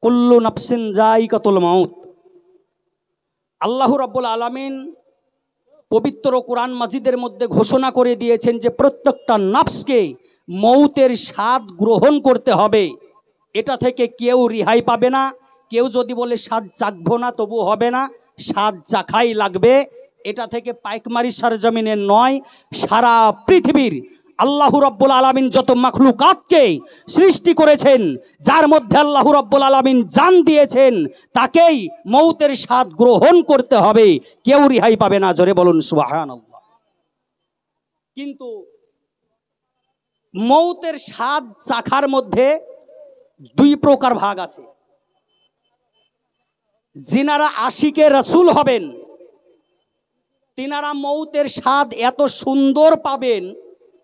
কুল্লু নাফসিন যায়িকাতুল মাউত। আল্লাহ রাব্বুল আলামিন পবিত্র কোরআন মাজিদের মধ্যে ঘোষণা করে দিয়েছেন যে প্রত্যেকটা নাফসকে মৌতের স্বাদ গ্রহণ করতে হবে। এটা থেকে কেউ রেহাই পাবে না। কেউ যদি বলে স্বাদ চাখবো না তবু হবে না, স্বাদ চাখাই লাগবে। এটা থেকে পাইকমারি সরজমিনের নয়, সারা পৃথিবীর আল্লাহ রাব্বুল আলামিন যত মাখলুকাতকে সৃষ্টি করেছেন, যার মধ্যে আল্লাহ রাব্বুল আলামিন জান দিয়েছেন, তাকেই মৌতের স্বাদ গ্রহণ করতে হবে। কেউ রেহাই পাবে না। জোরে বলুন সুবহানাল্লাহ। কিন্তু মৌতের স্বাদ চাখার মধ্যে দুই প্রকার ভাগ আছে। যিনারা আশিকে রাসূল হবেন তিনারা মৌতের স্বাদ এত সুন্দর পাবেন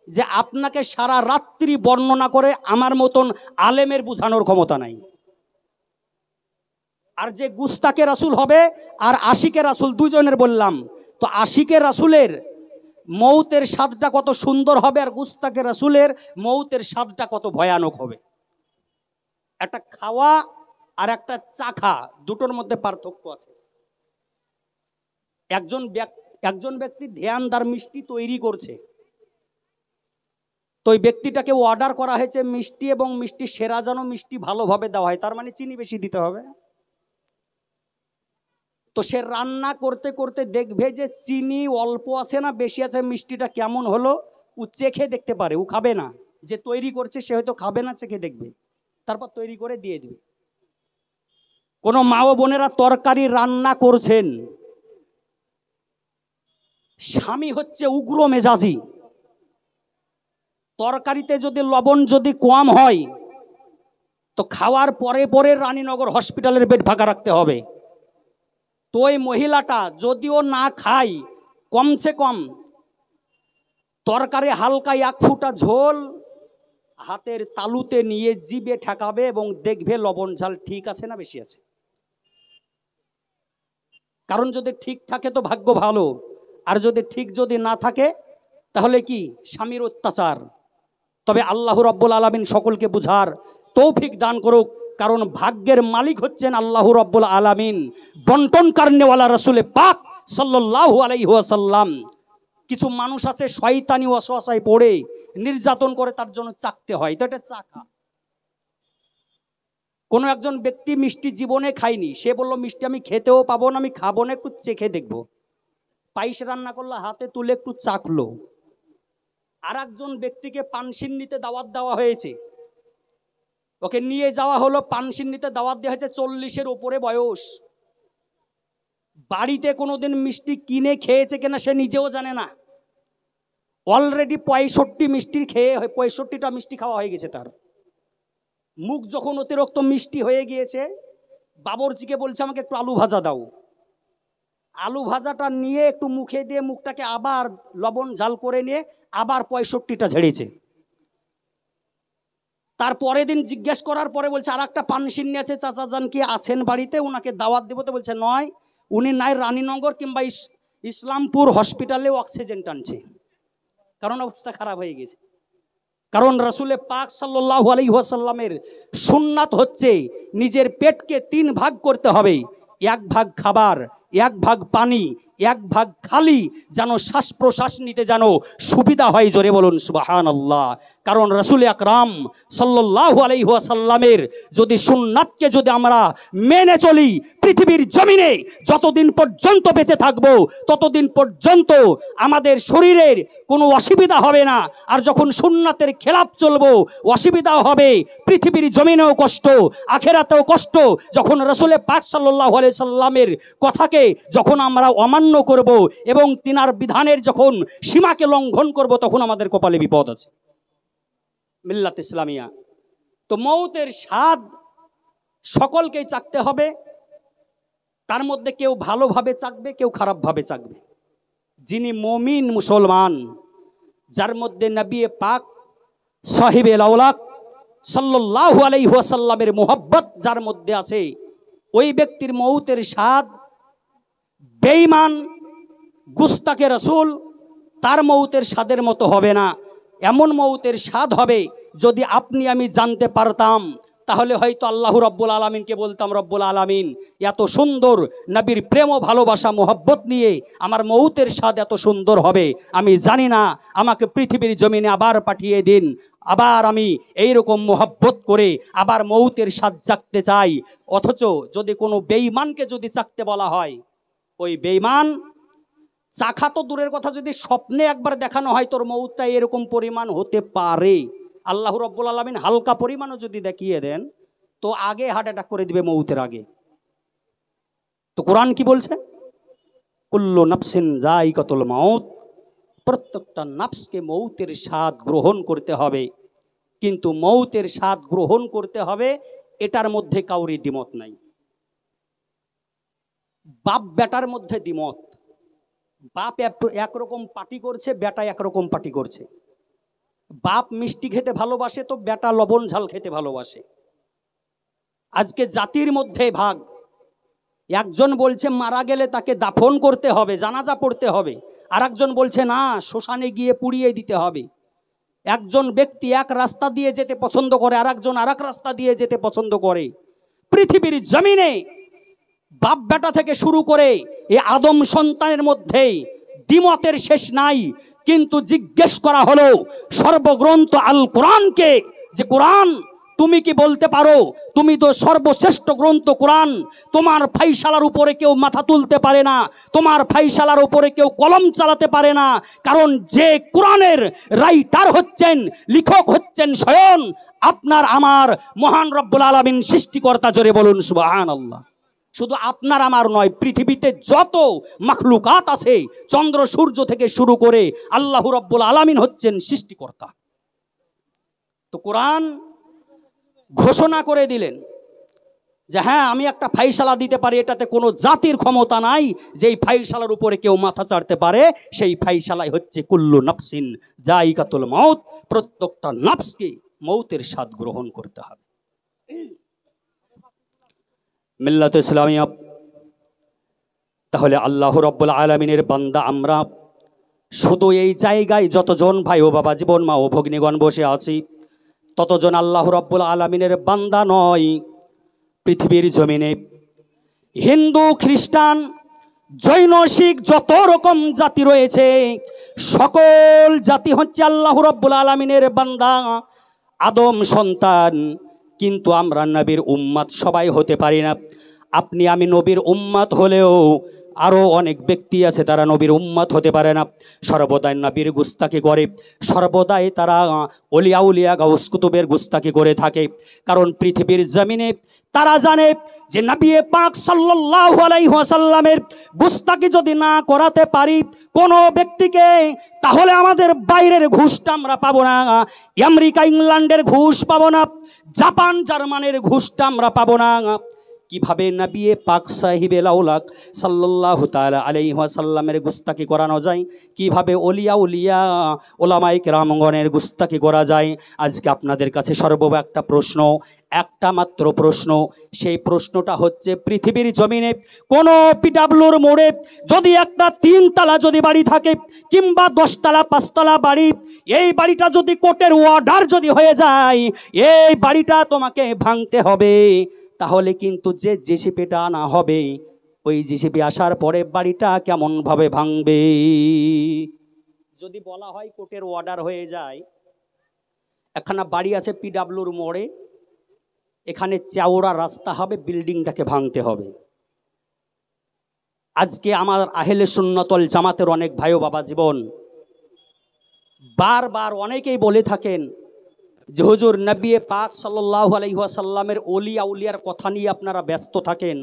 যে আপনাকে সারা রাত্রি বর্ণনা করে আমার মতন আলেমের বুঝানোর ক্ষমতা নাই। আর যে গুস্তাকে রাসূল হবে আর আশিকে রাসূল দুজনের বললাম, তো আশিকে রাসূলের মৌতের স্বাদটা কত সুন্দর হবে আর গুস্তাকে রাসূলের মৌতের স্বাদটা কত ভয়ানক হবে। একটা খাওয়া আর একটা চাখা, দুটোর মধ্যে পার্থক্য আছে। একজন ব্যক্তি ধ্যানদার মিষ্টি তৈরি করছে, তো ওই ব্যক্তিটাকে অর্ডার করা হয়েছে মিষ্টি, এবং মিষ্টি সেরা যেন মিষ্টি ভালোভাবে দেওয়া হয়, তার মানে চিনি বেশি দিতে হবে। তো সে রান্না করতে করতে দেখবে যে চিনি অল্প আছে না বেশি আছে, মিষ্টিটা কেমন হলো ও চেখে দেখতে পারে। ও খাবে না, যে তৈরি করছে সে হয়তো খাবে না, চেখে দেখবে, তারপর তৈরি করে দিয়ে দিবে। কোনো মা ও বোনেরা তরকারি রান্না করছেন, স্বামী হচ্ছে উগ্র মেজাজি, তরকারিতে যদি লবণ যদি কম হয় তো খাওয়ার পরে পরে রানীনগর হসপিটালের বেড ফাঁকা রাখতে হবে। তো ওই মহিলাটা যদিও না খায়, কমসে কম তরকারি হালকা এক ফুটা ঝোল হাতের তালুতে নিয়ে জিভে ঠেকাবে এবং দেখবে লবণ ঝাল ঠিক আছে না বেশি আছে। কারণ যদি ঠিক থাকে তো ভাগ্য ভালো, আর যদি ঠিক যদি না থাকে তাহলে কি স্বামীর অত্যাচার। তবে আল্লাহ রাব্বুল আলামিন সকলকে বুঝার তৌফিক দান করুক, কারণ ভাগ্যের মালিক হচ্ছেন আল্লাহ রাব্বুল আলামিন। বন্টন কারনেওয়ালা রাসূলে পাক সাল্লাল্লাহু আলাইহি ওয়াসাল্লাম। কিছু মানুষ আছে শয়তানি ওয়াসওয়াসায় পড়ে নির্যাতন করে, তার জন্য চাকতে হয়, তো এটা চাকা। কোনো একজন ব্যক্তি মিষ্টি জীবনে খায়নি, সে বলল মিষ্টি আমি খেতেও পাবো না, আমি খাবো না, একটু চেখে দেখবো। পায়েস রান্না করলো, হাতে তুলে একটু চাখলো। আর একজন ব্যক্তিকে পানসিন্নিতে দাওয়াত দেওয়া হয়েছে, ওকে নিয়ে যাওয়া হলো, পানসিন্নিতে দাওয়াত দেওয়া হয়েছে, 40-এর উপরে বয়স। বাড়িতে কোনোদিন মিষ্টি কিনে খেয়েছে কিনা সে নিজেও জানে না। অলরেডি 65 মিষ্টি খেয়ে 65টা মিষ্টি খাওয়া হয়ে গেছে তার। মুখ যখন অতিরিক্ত মিষ্টি হয়ে গিয়েছে, বাবরচিকে বলছে আমাকে একটু আলু ভাজা দাও। আলু ভাজাটা নিয়ে একটু মুখে দিয়ে মুখটাকে আবার লবণ ঝাল করে নিয়ে আবার 65টা ঝেড়েছে। তারপরের দিন জিজ্ঞেস করার পরে বলছে আর একটা পানসিন্নি আছে, চাচা যান কি আছেন বাড়িতে, ওনাকে দাওয়াত দেবো। তো বলছে নয়, উনি নাই রানীনগর কিংবা ইসলামপুর হসপিটালে অক্সিজেন টানছে, কারণ অবস্থা খারাপ হয়ে গেছে। কারণ রাসূলে পাক সাল্লাল্লাহু আলাইহি ওয়াসাল্লামের সুন্নাত হচ্ছে নিজের পেটকে 3 ভাগ করতে হবে, 1 ভাগ খাবার, 1 ভাগ পানি, 1 ভাগ খালি, যেন শ্বাস প্রশ্বাস নিতে যেন সুবিধা হয়। জোরে বলুন সুবহানাল্লাহ। কারণ রাসূল আকরাম সাল্লাল্লাহু আলাইহি ওয়াসাল্লামের যদি সুন্নাতকে যদি আমরা মেনে চলি, পৃথিবীর জমিনে যতদিন পর্যন্ত বেঁচে থাকব ততদিন পর্যন্ত আমাদের শরীরের কোনো অসুবিধা হবে না। আর যখন সুন্নাতের খেলাফ চলবো অসুবিধা হবে, পৃথিবীর জমিনেও কষ্ট, আখিরাতেও কষ্ট। যখন রাসূল পাক সাল্লাল্লাহু আলাইহি সাল্লামের কথাকে যখন আমরা অমান্য করব এবং তিনার বিধানের যখন সীমাকে লঙ্ঘন করব, তখন আমাদের কপালে বিপদ আছে। মিল্লাত ইসলামিয়া। তো মৌতের স্বাদ সকলকেই চাকতে হবে। তার মধ্যে কেউ ভালোভাবে চাকবে, কেউ খারাপভাবে চাকবে। যিনি মুমিন মুসলমান, যার মধ্যে নবী পাক সাহিবে লাউলাক সাল্লাল্লাহু আলাইহি ওয়াসাল্লামের মোহব্বত যার মধ্যে আছে, ওই ব্যক্তির মৌতের স্বাদ বেঈমান গুস্তাকে রাসূল তার মৌতের স্বাদের মতো হবে না। এমন মৌতের স্বাদ হবে যদি আপনি আমি জানতে পারতাম তাহলে হয়তো আল্লাহ রব্বুল আলামিনকে বলতাম, রব্বুল আলামিন এত সুন্দর নবীর প্রেম ও ভালোবাসা মোহব্বত নিয়ে আমার মৌতের স্বাদ এত সুন্দর হবে আমি জানি না, আমাকে পৃথিবীর জমিনে আবার পাঠিয়ে দিন, আবার আমি এইরকম মোহব্বত করে আবার মৌতের স্বাদ চাকতে চাই। অথচ যদি কোনো বেঈমানকে যদি চাকতে বলা হয়, ওই বেঈমান চাখা তো দূরের কথা, যদি স্বপ্নে একবার দেখানো হয় তোর মৌতটা এরকম পরিমাণ হতে পারে, আল্লাহ রব্বুল আলামিন হালকা পরিমাণও যদি দেখিয়ে দেন তো আগে হার্ট অ্যাটাক করে দিবে মৌতের আগে। তো কোরআন কি বলছে? কুল্লু নাফসিন যায়িকাতুল মাউত, প্রত্যেকটা নাফসকে মৌতের স্বাদ গ্রহণ করতে হবে। কিন্তু মৌতের স্বাদ গ্রহণ করতে হবে এটার মধ্যে কাউরি দ্বিমত নাই। বাপ বেটার মধ্যে দ্বিমত, বাপ একরকম পার্টি করছে, বেটা একরকম পার্টি করছে। বাপ মিষ্টি খেতে ভালোবাসে তো বেটা লবণ ঝাল খেতে ভালোবাসে। আজকে জাতির মধ্যে ভাগ, একজন বলছে মারা গেলে তাকে দাফন করতে হবে, জানাজা পড়তে হবে, আর একজন বলছে না শ্মশানে গিয়ে পুড়িয়ে দিতে হবে। একজন ব্যক্তি এক রাস্তা দিয়ে যেতে পছন্দ করে, আর একজন আর এক রাস্তা দিয়ে যেতে পছন্দ করে। পৃথিবীর জমিনে বাপ বেটা থেকে শুরু করে এই আদম সন্তানের মধ্যে দ্বিমতের শেষ নাই। কিন্তু জিজ্ঞেস করা হলো সর্বগ্রন্থ আল কোরআনকে, যে কোরআন তুমি কি বলতে পারো? তুমি তো সর্বশ্রেষ্ঠ গ্রন্থ কোরআন, তোমার ফাইসালার উপরে কেউ মাথা তুলতে পারে না, তোমার ফাইসালার উপরে কেউ কলম চালাতে পারে না, কারণ যে কোরআনের রাইটার হচ্ছেন, লেখক হচ্ছেন স্বয়ং আপনার আমার মহান রব্বুল আলামিন সৃষ্টিকর্তা। জোরে বলুন সুবহানাল্লাহ। শুধু আপনার আমার নয়, পৃথিবীতে যত মাখলুকাত আছে চন্দ্র সূর্য থেকে শুরু করে আল্লাহ রব্বুল আলামিন হচ্ছেন সৃষ্টিকর্তা। তো কোরআন ঘোষণা করে দিলেন যে হ্যাঁ আমি একটা ফাইসালা দিতে পারি, এটাতে কোনো জাতির ক্ষমতা নাই যেই ফাইসালার উপরে কেউ মাথা চাড়তে পারে। সেই ফাইসালাই হচ্ছে কুল্লু নাফসিন যায়িকাতুল মাউত, প্রত্যেকটা নাফসকে মৌতের স্বাদ গ্রহণ করতে হবে। মিল্লাত ইসলামিয়া, তাহলে আল্লাহ রাব্বুল আলামিনের বান্দা আমরা শুধু এই জায়গায় যতজন ভাই ও বাবা জীবন মা ও ভগ্নীগণ বসে আছি ততজন আল্লাহ রাব্বুল আলামিনের বান্দা নয়। পৃথিবীর জমিনে হিন্দু, খ্রিস্টান, জৈন, শিখ যত রকম জাতি রয়েছে সকল জাতি হচ্ছে আল্লাহ রাব্বুল আলামিনের বান্দা, আদম সন্তান। কিন্তু আমরা নবীর উম্মত সবাই হতে পারি না। আপনি আমি নবীর উম্মত হলেও আরও অনেক ব্যক্তি আছে তারা নবীর উম্মত হতে পারে না। সর্বদাই নবীর গুস্তাকি করে, সর্বদাই তারা অলিয়া উলিয়া গাউস কুতুবের গুস্তাকি করে থাকে। কারণ পৃথিবীর জমিনে তারা জানে যে নবী পাক সাল্লাল্লাহু আলাইহি ওয়াসাল্লামের গুস্তাকি যদি না করাতে পারি কোনো ব্যক্তিকে, তাহলে আমাদের বাইরের ঘুষটা আমরা পাবো না, আমেরিকা ইংল্যান্ডের ঘুষ পাবো না, জাপান জার্মানের ঘুষটা আমরা পাবো না। কিভাবে নবী পাক সাহিবে লাউলাক সাল্লাল্লাহু তাআলা আলাইহি ওয়াসাল্লামের গুস্তাকি করানো যায়, কিভাবে ওলিয়া উলিয়া ওলামায়ে কেরামগণের গুস্তাকি করা যায়। আজকে আপনাদের কাছে সর্বপ্রথম একটা প্রশ্ন, একটা মাত্র প্রশ্ন। সেই প্রশ্নটা হচ্ছে পৃথিবীর জমিনে কোনো পিডাব্লিউর মোড়ে যদি একটা 3 তলা যদি বাড়ি থাকে কিংবা 10 তলা 5 তলা বাড়ি, এই বাড়িটা যদি কোর্টের অর্ডার যদি হয়ে যায় এই বাড়িটা তোমাকে ভাঙতে হবে, তাহলে কিন্তু যে জেসিপিটা আনা হবে ওই জেসিপি আসার পরে বাড়িটা কেমনভাবে ভাঙবে? যদি বলা হয় কোর্টের অর্ডার হয়ে যায়, একখানা বাড়ি আছে পিডাব্লিউর মোড়ে, এখানে চওড়া রাস্তা হবে, বিল্ডিংটাকে ভাঙতে হবে। আজকে আমার আহলে সুন্নাত ওয়াল জামাতের অনেক ভাই ও বাবা জীবন বারবার অনেকেই বলে থাকেন যে হুজুর নবী পাক সাল্লাল্লাহু আলাইহি ওয়াসাল্লামের ওলিয়া উলিয়ার কথা নিয়ে আপনারা ব্যস্ত থাকেন,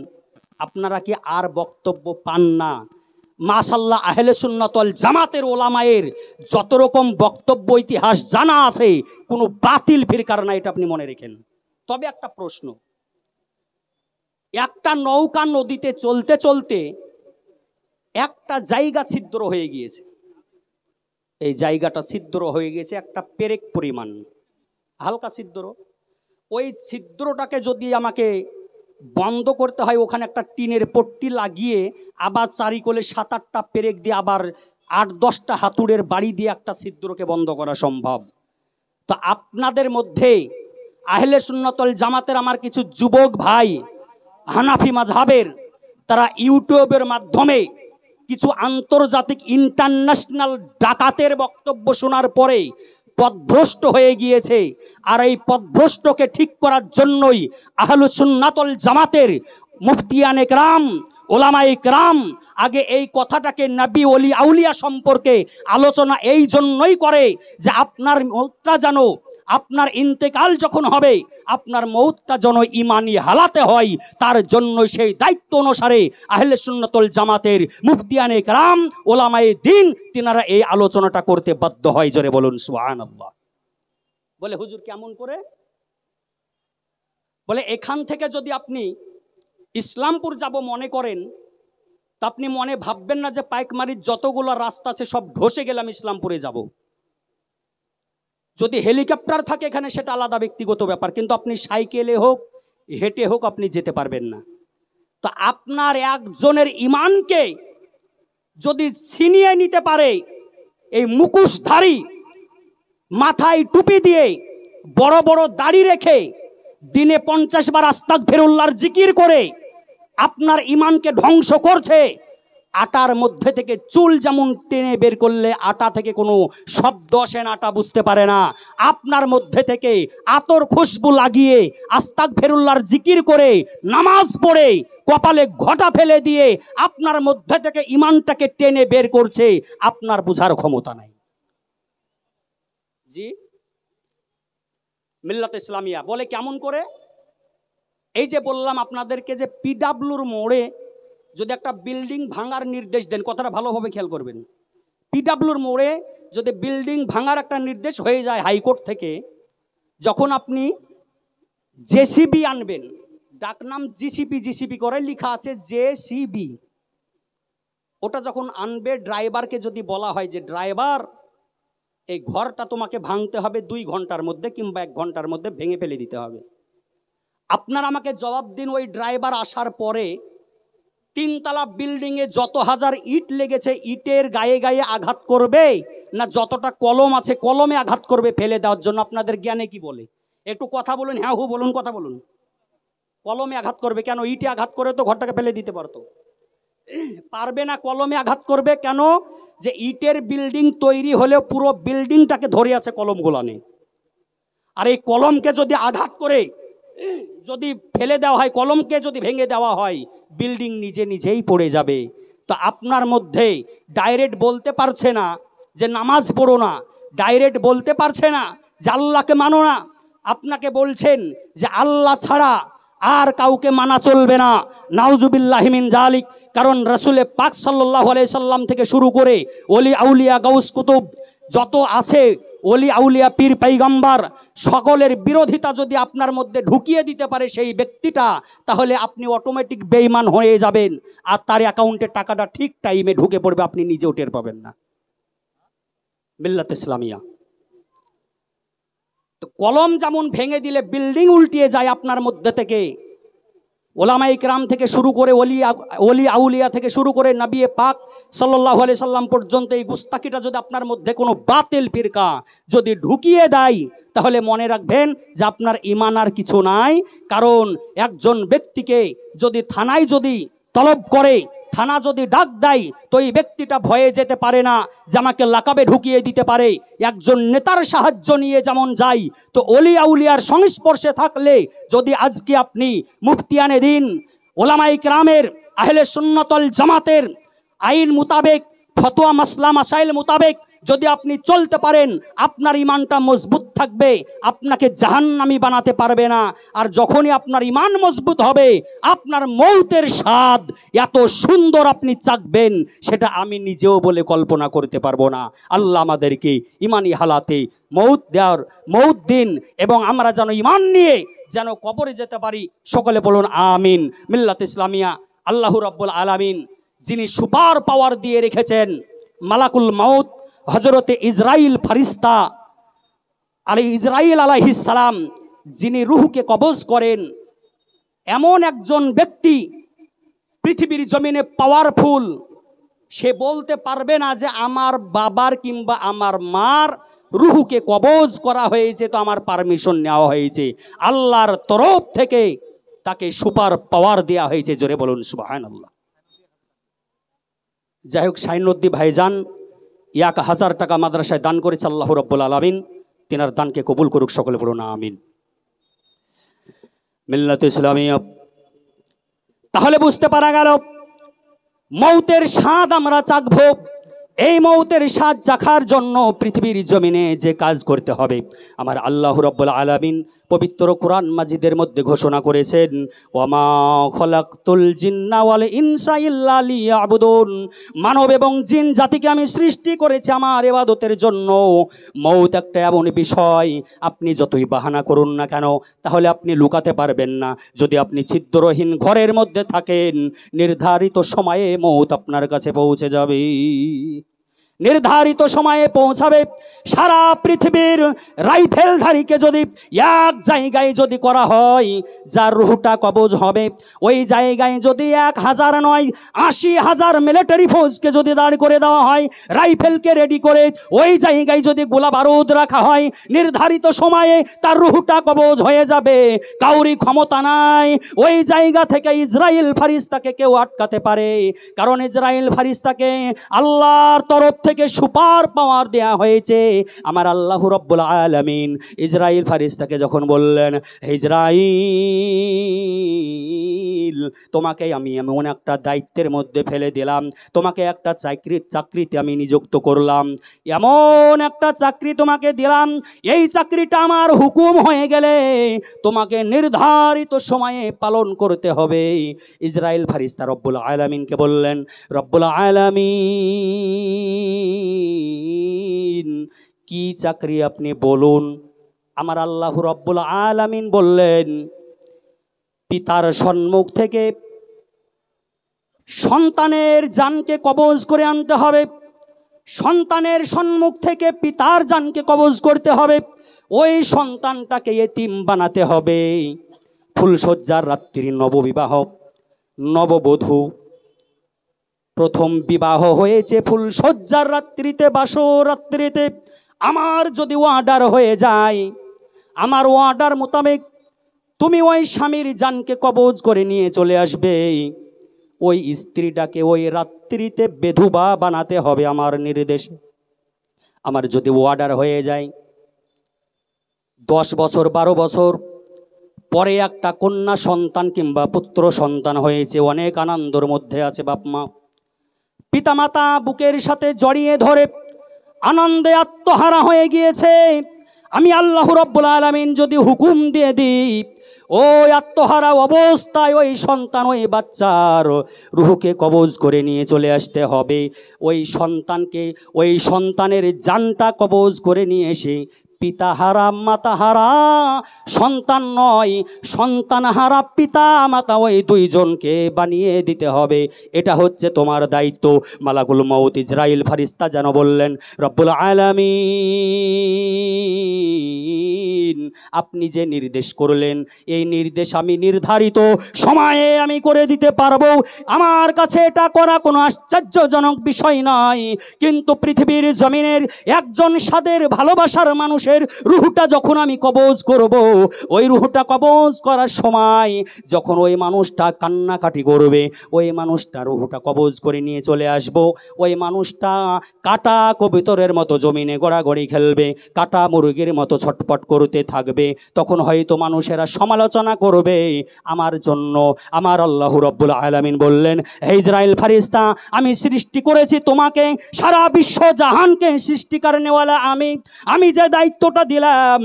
আপনারা কি আর বক্তব্য পান না? মাশাআল্লাহ আহলে সুন্নাত ওয়াল জামাতের ওলামায়ের যত রকম বক্তব্য ইতিহাস জানা আছে, কোনো বাতিল ফিরকার না, এটা আপনি মনে রাখেন। তবে একটা প্রশ্ন, একটা নৌকা নদীতে চলতে চলতে একটা জায়গা ছিদ্র হয়ে গিয়েছে, এই জায়গাটা ছিদ্র হয়ে গেছে একটা পেরেক পরিমাণ, হালকা ছিদ্র। ওই ছিদ্রটাকে যদি আমাকে বন্ধ করতে হয়, ওখানে একটা টিনের পট্টি লাগিয়ে আবার চারিকোলে 7-8টা পেরেক দিয়ে আবার 8-10টা হাতুড়ের বাড়ি দিয়ে একটা ছিদ্রকে বন্ধ করা সম্ভব। তো আপনাদের মধ্যে আহলে সুন্নাতুল জামাতের আমার কিছু যুবক ভাই হানাফি মাযহাবের, তারা ইউটিউবের মাধ্যমে কিছু আন্তর্জাতিক ইন্টারন্যাশনাল ডাকাতের বক্তব্য শোনার পরে পথভ্রষ্ট হয়ে গিয়েছে। আর এই পথভ্রষ্টকে ঠিক করার জন্যই আহলে সুন্নাতুল জামাতের মুফতিয়ানে কেরাম, ওলামায়ে কেরাম আগে এই কথাটাকে নবী ওলি আউলিয়া সম্পর্কে আলোচনা এই জন্যই করে যে আপনার মৌতটা যেন, আপনার ইন্তেকাল যখন হবে আপনার মৌতটা যেন ইমানি হালাতে হয়, তার জন্য সেই দায়িত্ব অনুসারে আহলে সুন্নাতুল জামাতের মুফতিয়ানে কেরাম, ওলামায়ে দ্বীন তিনারা এই আলোচনাটা করতে বাধ্য হয়। জোরে বলুন সুবহানাল্লাহ। বলে হুজুর কেমন করে? বলে এখান থেকে যদি আপনি ইসলামপুর যাব মনে করেন, তা আপনি মনে ভাববেন না যে পাইকমারির যতগুলো রাস্তা আছে সব ধসে গেলাম ইসলামপুরে যাব। যদি হেলিকপ্টার থাকে এখানে সেটা আলাদা ব্যক্তিগত ব্যাপার, কিন্তু আপনি সাইকেলে হোক হেঁটে হোক আপনি যেতে পারবেন না। তো আপনার একজনের ইমানকে যদি ছিনিয়ে নিতে পারে এই মুখোশধারী, মাথায় টুপি দিয়ে বড় বড় দাড়ি রেখে দিনে 50 বার আস্তাগফিরুল্লাহর জিকির করে আপনার ইমানকে ধ্বংস করছে, আটার মধ্যে থেকে চুল যেমন টেনে বের করলে আটা থেকে কোনো শব্দ আসে না, আটা বুঝতে পারে না, আপনার মধ্যে থেকে আতর খুশবু লাগিয়ে আস্তাগফিরুল্লাহর জিকির করে নামাজ পড়ে কপালে ঘটা ফেলে দিয়ে আপনার মধ্যে থেকে ইমানটাকে টেনে বের করছে, আপনার বুঝার ক্ষমতা নাই। জি, মিল্লাত ইসলামিয়া বলে কেমন করে? এই যে বললাম আপনাদেরকে যে পিডাব্লিউর মোড়ে যদি একটা বিল্ডিং ভাঙার নির্দেশ দেন, কথাটা ভালোভাবে খেয়াল করবেন, পিডাব্লিউর মোড়ে যদি বিল্ডিং ভাঙার একটা নির্দেশ হয়ে যায় হাইকোর্ট থেকে, যখন আপনি জেসিবি আনবেন, ডাকনাম জিসিপি করে লেখা আছে জেসিবি, ওটা যখন আনবে ড্রাইভারকে যদি বলা হয় যে ড্রাইভার এই ঘরটা তোমাকে ভাঙতে হবে 2 ঘন্টার মধ্যে কিংবা 1 ঘন্টার মধ্যে ভেঙে ফেলে দিতে হবে, আপনার আমাকে জবাব দিন ওই ড্রাইভার আসার পরে 3 তলা বিল্ডিংয়ে যত হাজার ইট লেগেছে ইটের গায়ে গায়ে আঘাত করবে, না যতটা কলম আছে কলমে আঘাত করবে ফেলে দেওয়ার জন্য? আপনাদের জ্ঞানে কি বলে? একটু কথা বলুন, হ্যাঁ হু বলুন, কথা বলুন। কলমে আঘাত করবে কেন? ইটে আঘাত করে তো ঘরটাকে ফেলে দিতে পারতো। পারবে না, কলমে আঘাত করবে কেন? যে ইটের বিল্ডিং তৈরি হলেও পুরো বিল্ডিংটাকে ধরে আছে কলমগুলো নেই, আর এই কলমকে যদি আঘাত করে যদি ফেলে দেওয়া হয়, কলমকে যদি ভেঙে দেওয়া হয়, বিল্ডিং নিজে নিজেই পড়ে যাবে। তো আপনার মধ্যে ডাইরেক্ট বলতে পারছে না যে নামাজ পড়ো না, ডাইরেক্ট বলতে পারছে না যে আল্লাহকে মানো না, আপনাকে বলছেন যে আল্লাহ ছাড়া আর কাউকে মানা চলবে না, নাউজুবিল্লাহি মিন জালিক। কারণ রাসূলে পাক সাল্লাল্লাহু আলাইহি সাল্লাম থেকে শুরু করে ওলি আউলিয়া গাউস কুতুব যত আছে, ওলি আউলিয়া পীর পয়গম্বর সকলের বিরোধিতা যদি আপনার মধ্যে ঢুকিয়ে দিতে পারে সেই ব্যক্তিটা, তাহলে আপনি অটোমেটিক বেঈমান হয়ে যাবেন, আর তার অ্যাকাউন্টে টাকাটা ঠিক টাইমে ঢুকে পড়বে, আপনি নিজেও টের পাবেন না। মিল্লাত ইসলামিয়া। তো কলম যেমন ভেঙে দিলে বিল্ডিং উল্টিয়ে যায় আপনার মধ্যে থেকে, ওলামায়ে কেরাম থেকে শুরু করে ওলি আউলিয়া থেকে শুরু করে নবী পাক সাল্লাল্লাহু আলাইহি সাল্লাম পর্যন্ত এই গুস্তাকিটা যদি আপনার মধ্যে কোনো বাতিল ফিরকা যদি ঢুকিয়ে দেয়, তাহলে মনে রাখবেন যে আপনার ঈমান আর কিছু নাই। কারণ একজন ব্যক্তিকে যদি থানায় যদি তলব করে, থানা যদি ডাক দেয়, তো এই ব্যক্তিটা ভয়ে যেতে পারে না যে আমাকে লাকাবে ঢুকিয়ে দিতে পারে। একজন নেতার সাহায্য নিয়ে যেমন যাই, তো ওলি আউলিয়ার সংস্পর্শে থাকলে যদি আজকে আপনি মুফতিয়ানে দ্বীন, ওলামায়ে কেরামের, আহলে সুন্নাতুল জামাতের আইন মোতাবেক, ফতোয়া মাসলা মাসাইল মোতাবেক যদি আপনি চলতে পারেন, আপনার ঈমানটা মজবুত থাকবে, আপনাকে জাহান্নামী বানাতে পারবে না। আর যখনই আপনার ঈমান মজবুত হবে, আপনার মৌতের স্বাদ এত সুন্দর আপনি চাকবেন, সেটা আমি নিজেও বলে কল্পনা করতে পারবো না। আল্লাহ আমাদেরকে ঈমানি হালাতে মৌত দিন এবং আমরা যেন ঈমান নিয়ে যেন কবরে যেতে পারি। সকলে বলুন আমিন। মিল্লাত ইসলামিয়া, আল্লাহ রাব্বুল আলামিন যিনি সুপার পাওয়ার দিয়ে রেখেছেন, মালাকুল মাউত হযরতে ইসরাইল ফেরেশতা ইসরাইল আলাইহিস সালাম, যিনি রূহকে কবজ করেন, এমন একজন ব্যক্তি পৃথিবীর জমিনে পাওয়ারফুল, সে বলতে পারবে না যে আমার বাবার কিংবা আমার মার রুহুকে কবজ করা হয়েছে, তো আমার পারমিশন নেওয়া হয়েছে, আল্লাহর তরফ থেকে তাকে সুপার পাওয়ার দেওয়া হয়েছে। জোরে বলুন সুবহানাল্লাহ। যাই হোক, শাইনুদ্দিন ভাইজান 1000 টাকা মাদ্রাসায় দান করেছে, আল্লাহ রাব্বুল আলামিন তিনার দানকে কবুল করুক, সকলে বলুন আমিন। মিল্লাত ইসলামিয়া। তাহলে বুঝতে পারা গেল মৌতের স্বাদ আমরা চাখবো। এই মৌতের স্বাদ চাখার জন্য পৃথিবীর জমিনে যে কাজ করতে হবে, আমার আল্লাহ রাব্বুল আলামিন পবিত্র কোরআন মাজিদের মধ্যে ঘোষণা করেছেন, ওয়ামা খলাকতুল জিন্না ওয়াল ইনসা ইল্লা লিয়াবুদুন, মানব এবং জিন জাতিকে আমি সৃষ্টি করেছি আমার ইবাদতের জন্য। মৌত একটা এমন বিষয়, আপনি যতই বাহানা করুন না কেন, তাহলে আপনি লুকাতে পারবেন না। যদি আপনি ছিদ্রহীন ঘরের মধ্যে থাকেন, নির্ধারিত সময়ে মৌত আপনার কাছে পৌঁছে যাবে, নির্ধারিত সময়ে পৌঁছাবে। সারা পৃথিবীর রাইফেলধারীকে যদি এক জায়গায় যদি করা হয়, যার রুহটা কবজ হবে, ওই জায়গায় যদি 1000 নয় 80,000 মিলিটারি ফৌজকে যদি দাঁড় করে দেওয়া হয়, রাইফেলকে রেডি করে ওই জায়গায় যদি গোলা বারুদ রাখা হয়, নির্ধারিত সময়ে তার রুহটা কবজ হয়ে যাবে। কাউরি ক্ষমতা নাই ওই জায়গা থেকে ইসরাইল ফারিস্তাকে কেউ আটকাতে পারে, কারণ ইসরাইল ফারিস্তাকে আল্লাহর তরফ থেকে সুপার পাওয়ার দেয়া হয়েছে। আমার আল্লাহ রাব্বুল আলামিন ইসরাইল ফারিস্তাকে যখন বললেন, ইসরাইল তোমাকে আমি এমন একটা দায়িত্বের মধ্যে ফেলে দিলাম, তোমাকে একটা চাকরিতে আমি নিযুক্ত করলাম, এমন একটা চাকরি তোমাকে দিলাম, এই চাকরিটা আমার হুকুম হয়ে গেলে তোমাকে নির্ধারিত সময়ে পালন করতে হবে। ইসরাইল ফারিস্তা রব্বুল আলামিনকে বললেন, রব্বুল আলামিন কি চাকরি আপনি বলুন। আমার আল্লাহ রব্বুল আলামিন বললেন, পিতার সম্মুখ থেকে সন্তানের জানকে কবজ করে আনতে হবে, সন্তানের সম্মুখ থেকে পিতার জানকে কবজ করতে হবে, ওই সন্তানটাকে এতিম বানাতে হবে। ফুলশয্যার রাত্রি, নববিবাহ, নববধূ প্রথম বিবাহ হয়েছে ফুলশয্যার রাত্রিতে, বাসর রাত্রিতে। আমার যদি অর্ডার হয়ে যায়, আমার অর্ডার মোতাবেক তুমি ওই স্বামীর জানকে কবজ করে নিয়ে চলে আসবে, ওই স্ত্রীটাকে ওই রাত্রিতে বেধবা বানাতে হবে আমার নির্দেশে। আমার যদি অর্ডার হয়ে যায় 10 বছর 12 বছর পরে একটা কন্যা সন্তান কিংবা পুত্র সন্তান হয়েছে, অনেক আনন্দের মধ্যে আছে বাপ মা, পিতামাতা বুকের সাথে জড়িয়ে ধরে আনন্দে আত্মহারা হয়ে গিয়েছে, আমি আল্লাহ রাব্বুল আলামিন যদি হুকুম দিয়ে দিই, ওই আত্মহারা অবস্থায় ওই সন্তান, ওই বাচ্চার রুহকে কবজ করে নিয়ে চলে আসতে হবে। ওই সন্তানকে, ওই সন্তানের জানটা কবজ করে নিয়ে এসে পিতা হারা মাতা হারা সন্তান নয়, সন্তান হারা পিতা মাতা ওই দুইজনকে বানিয়ে দিতে হবে। এটা হচ্ছে তোমার দায়িত্ব। মালাকুল মউত ইসরাইল ফারিস্তা যেন বললেন, রব্বুল আলামিন আপনি যে নির্দেশ করলেন, এই নির্দেশ আমি নির্ধারিত সময়ে আমি করে দিতে পারবো। আমার কাছে এটা করা কোনো আশ্চর্যজনক বিষয় নয়, কিন্তু পৃথিবীর জমিনের একজন সাদের ভালোবাসার মানুষ রুহটা যখন আমি কবজ করব, ওই রুহটা কবজ করার সময় যখন ওই মানুষটা কান্নাকাটি করবে, ওই মানুষটা রুহটা কবজ করে নিয়ে চলে আসব, ওই মানুষটা কাটা কবুতরের মতো জমিনে গড়াগড়ি খেলবে, কাটা মুরগির মতো ছটপট করতে থাকবে। তখন হয়তো মানুষেরা সমালোচনা করবে আমার জন্য। আমার আল্লাহ রাব্বুল আলামিন বললেন, হে ইসরাইল ফারিস্তা, আমি সৃষ্টি করেছি তোমাকে, সারা বিশ্ব জাহানকে সৃষ্টি করেনেওয়ালা আমি যে দায়িত্বটা দিলাম,